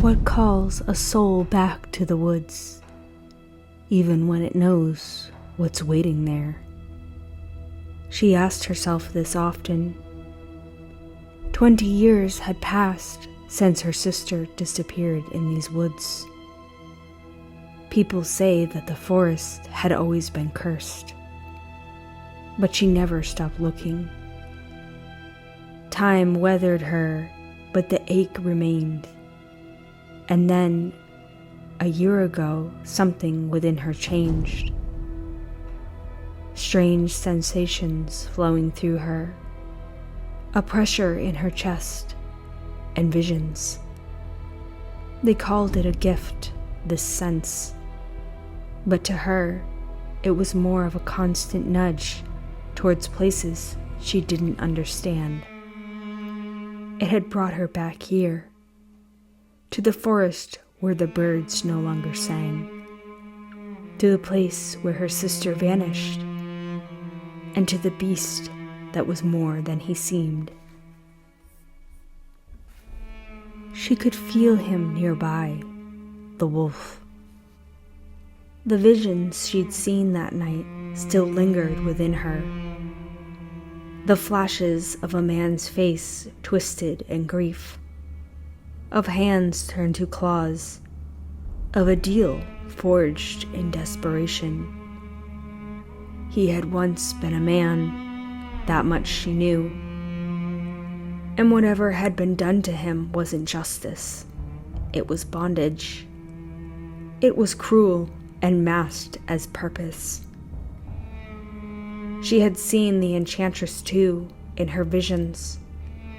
what calls a soul back to the woods, even when it knows what's waiting there? She asked herself this often. 20 years had passed since her sister disappeared in these woods. People say that the forest had always been cursed, but she never stopped looking. Time weathered her, but the ache remained. And then, a year ago, something within her changed. Strange sensations flowing through her, a pressure in her chest, and visions. They called it a gift, this sense, but to her, it was more of a constant nudge towards places she didn't understand. It had brought her back here, to the forest where the birds no longer sang, to the place where her sister vanished, and to the beast that was more than he seemed. She could feel him nearby, the wolf. The visions she'd seen that night still lingered within her. The flashes of a man's face twisted in grief, of hands turned to claws, of a deal forged in desperation. He had once been a man, that much she knew, and whatever had been done to him wasn't justice, it was bondage. It was cruel and masked as purpose. She had seen the enchantress too, in her visions,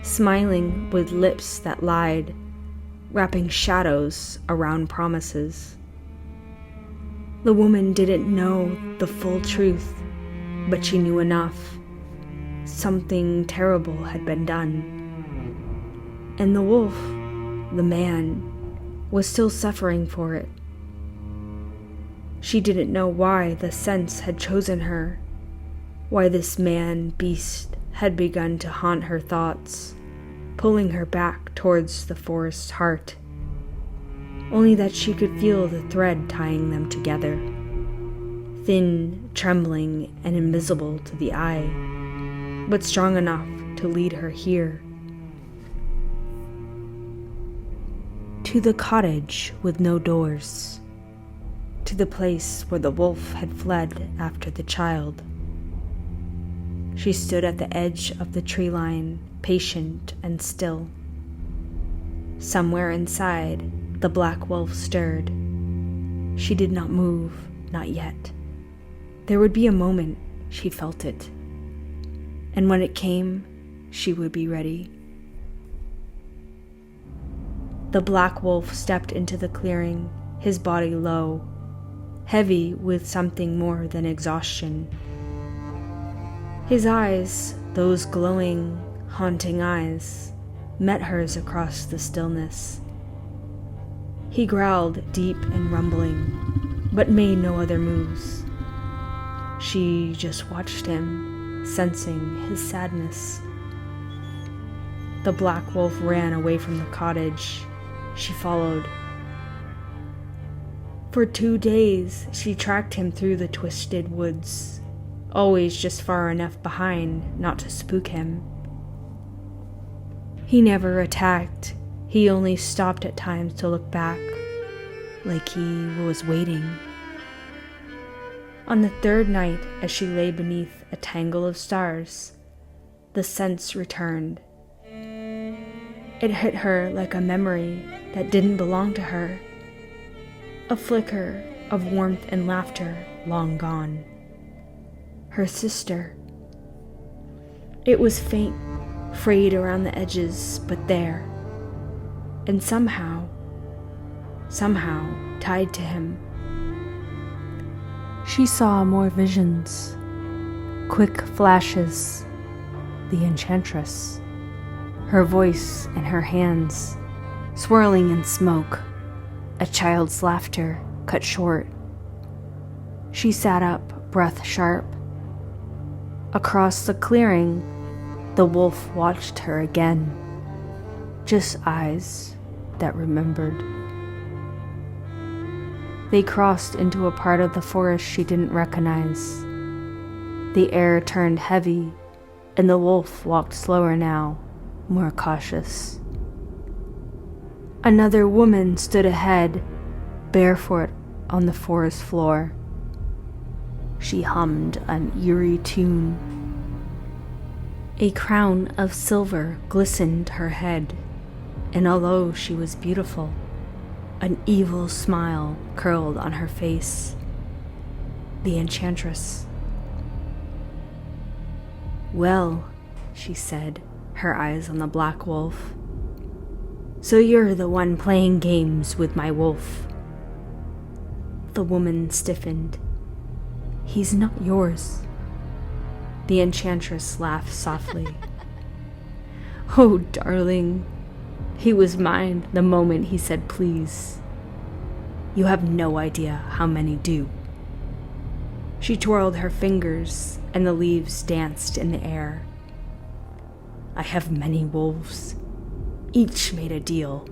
smiling with lips that lied, wrapping shadows around promises. The woman didn't know the full truth, but she knew enough. Something terrible had been done. And the wolf, the man, was still suffering for it. She didn't know why the sense had chosen her, why this man-beast had begun to haunt her thoughts, pulling her back towards the forest's heart. Only that she could feel the thread tying them together, thin, trembling, and invisible to the eye, but strong enough to lead her here. To the cottage with no doors, to the place where the wolf had fled after the child. She stood at the edge of the tree line, patient and still. Somewhere inside, the black wolf stirred. She did not move, not yet. There would be a moment, she felt it. And when it came, she would be ready. The black wolf stepped into the clearing, his body low, heavy with something more than exhaustion. His eyes, those glowing, haunting eyes, met hers across the stillness. He growled deep and rumbling, but made no other moves. She just watched him, sensing his sadness. The black wolf ran away from the cottage. She followed. For 2 days, she tracked him through the twisted woods, always just far enough behind not to spook him. He never attacked. He only stopped at times to look back, like he was waiting. On the 3rd night, as she lay beneath a tangle of stars, the sense returned. It hit her like a memory that didn't belong to her, a flicker of warmth and laughter long gone. Her sister. It was faint, frayed around the edges, but there, and somehow tied to him. She saw more visions, quick flashes, the enchantress, her voice and her hands swirling in smoke, a child's laughter cut short. She sat up, breath sharp. Across the clearing, the wolf watched her again, just eyes that remembered. They crossed into a part of the forest she didn't recognize. The air turned heavy, and the wolf walked slower now, more cautious. Another woman stood ahead, barefoot on the forest floor. She hummed an eerie tune. A crown of silver glistened her head, and although she was beautiful, an evil smile curled on her face. The enchantress. "Well," she said, her eyes on the black wolf. "So you're the one playing games with my wolf." The woman stiffened. "He's not yours." The enchantress laughed softly. "Oh, darling, he was mine the moment he said please. You have no idea how many do." She twirled her fingers, and the leaves danced in the air. "I have many wolves. Each made a deal.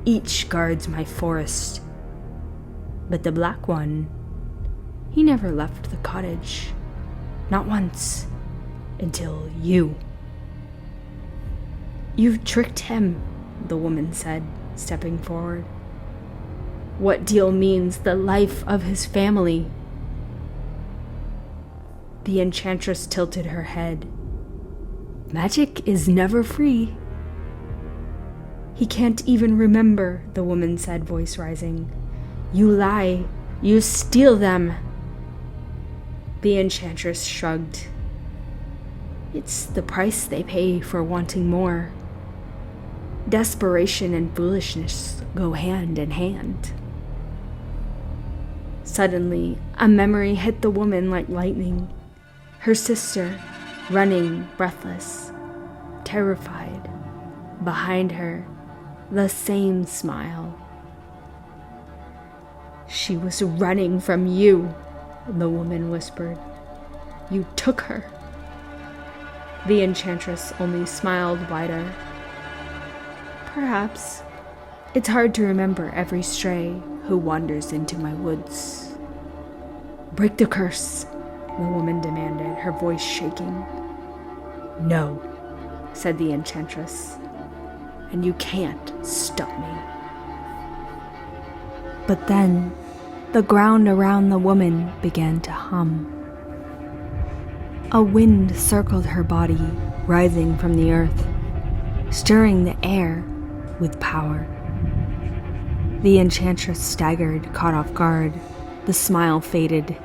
Each guards my forest. But the black one, he never left the cottage. Not once. Until you." "You've tricked him," the woman said, stepping forward. "What deal means the life of his family?" The enchantress tilted her head. "Magic is never free." "He can't even remember," the woman said, voice rising. "You lie. You steal them." The enchantress shrugged. "It's the price they pay for wanting more. Desperation and foolishness go hand in hand." Suddenly, a memory hit the woman like lightning. Her sister, running, breathless, terrified. Behind her, the same smile. "She was running from you," the woman whispered. "You took her." The enchantress only smiled wider. "Perhaps. It's hard to remember every stray who wanders into my woods." "Break the curse," the woman demanded, her voice shaking. "No," said the enchantress, "and you can't stop me." But then, the ground around the woman began to hum. A wind circled her body, rising from the earth, stirring the air with power. The enchantress staggered, caught off guard. The smile faded.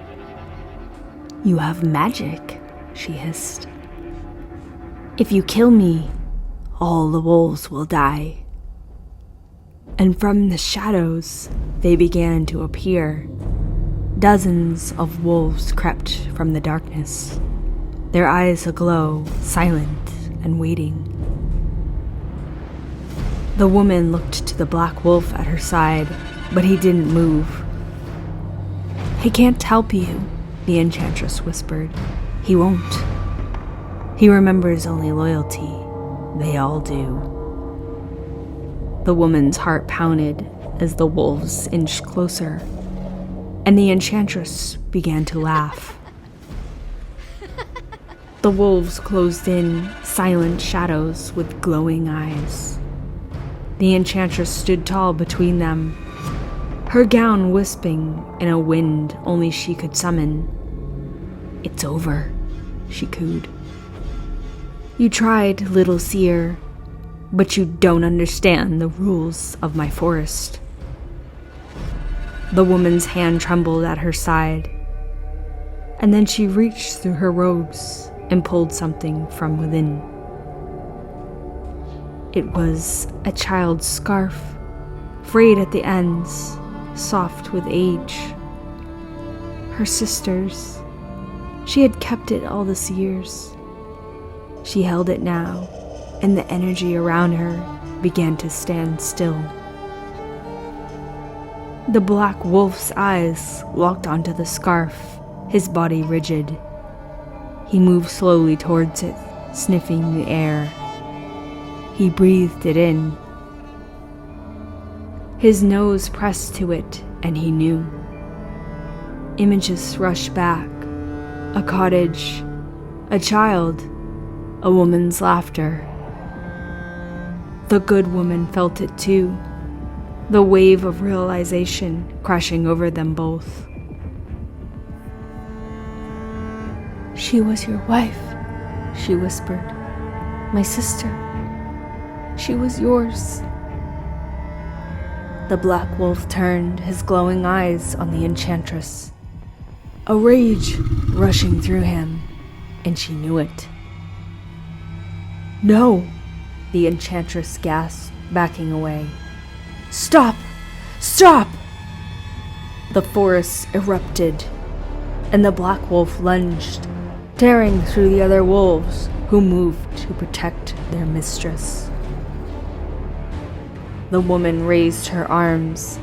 "You have magic," she hissed. "If you kill me, all the wolves will die." And from the shadows, they began to appear. Dozens of wolves crept from the darkness, their eyes aglow, silent and waiting. The woman looked to the black wolf at her side, but he didn't move. "He can't help you," the enchantress whispered. "He won't. He remembers only loyalty. They all do." The woman's heart pounded as the wolves inched closer, and the enchantress began to laugh. The wolves closed in, silent shadows with glowing eyes. The enchantress stood tall between them, her gown wisping in a wind only she could summon. "It's over," she cooed. "You tried, little seer, but you don't understand the rules of my forest." The woman's hand trembled at her side, and then she reached through her robes and pulled something from within. It was a child's scarf, frayed at the ends, soft with age. Her sister's. She had kept it all these years. She held it now, and the energy around her began to stand still. The black wolf's eyes locked onto the scarf, his body rigid. He moved slowly towards it, sniffing the air. He breathed it in. His nose pressed to it, and he knew. Images rushed back. A cottage, a child, a woman's laughter. The good woman felt it too, the wave of realization crashing over them both. "She was your wife," she whispered. "My sister. She was yours." The black wolf turned his glowing eyes on the enchantress, a rage rushing through him, and she knew it. "No!" the enchantress gasped, backing away. "Stop! Stop!" The forest erupted, and the black wolf lunged, tearing through the other wolves who moved to protect their mistress. The woman raised her arms,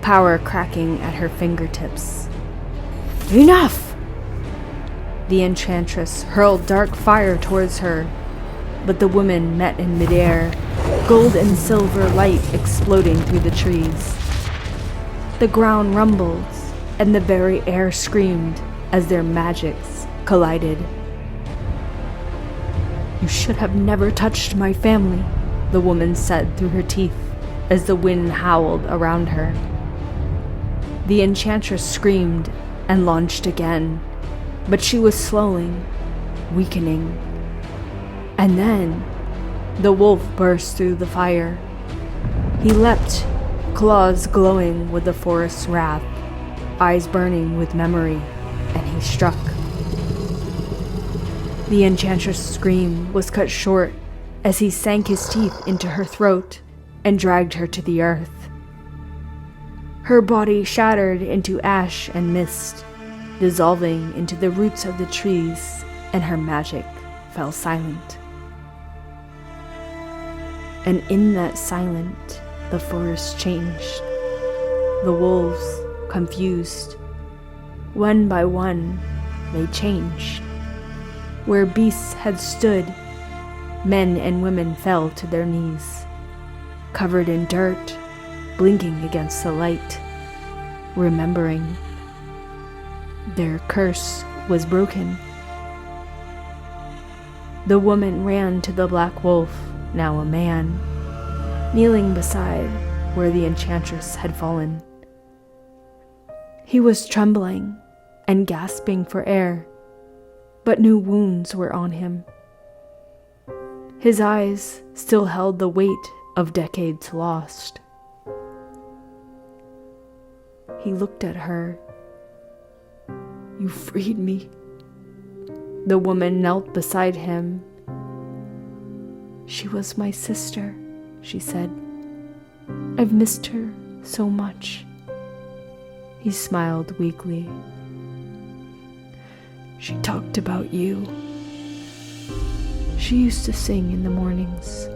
power cracking at her fingertips. "Enough!" The enchantress hurled dark fire towards her, but the woman met in midair, gold and silver light exploding through the trees. The ground rumbled, and the very air screamed as their magics collided. "You should have never touched my family," the woman said through her teeth as the wind howled around her. The enchantress screamed and launched again, but she was slowing, weakening. And then the wolf burst through the fire. He leapt, claws glowing with the forest's wrath, eyes burning with memory, and he struck. The enchantress' scream was cut short as he sank his teeth into her throat and dragged her to the earth. Her body shattered into ash and mist, dissolving into the roots of the trees, and her magic fell silent. And in that silence, the forest changed. The wolves, confused, one by one, they changed. Where beasts had stood, men and women fell to their knees, covered in dirt, blinking against the light, remembering. Their curse was broken. The woman ran to the black wolf, now a man, kneeling beside where the enchantress had fallen. He was trembling and gasping for air, but new wounds were on him. His eyes still held the weight of decades lost. He looked at her. "You freed me." The woman knelt beside him. "She was my sister," she said. "I've missed her so much." He smiled weakly. "She talked about you. She used to sing in the mornings."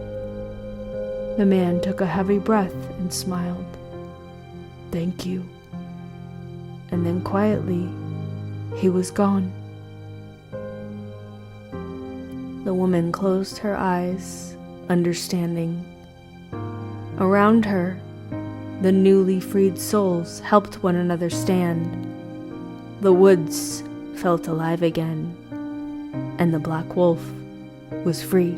The man took a heavy breath and smiled. "Thank you." And then quietly, he was gone. The woman closed her eyes, understanding. Around her, the newly freed souls helped one another stand. The woods felt alive again, and the black wolf was free.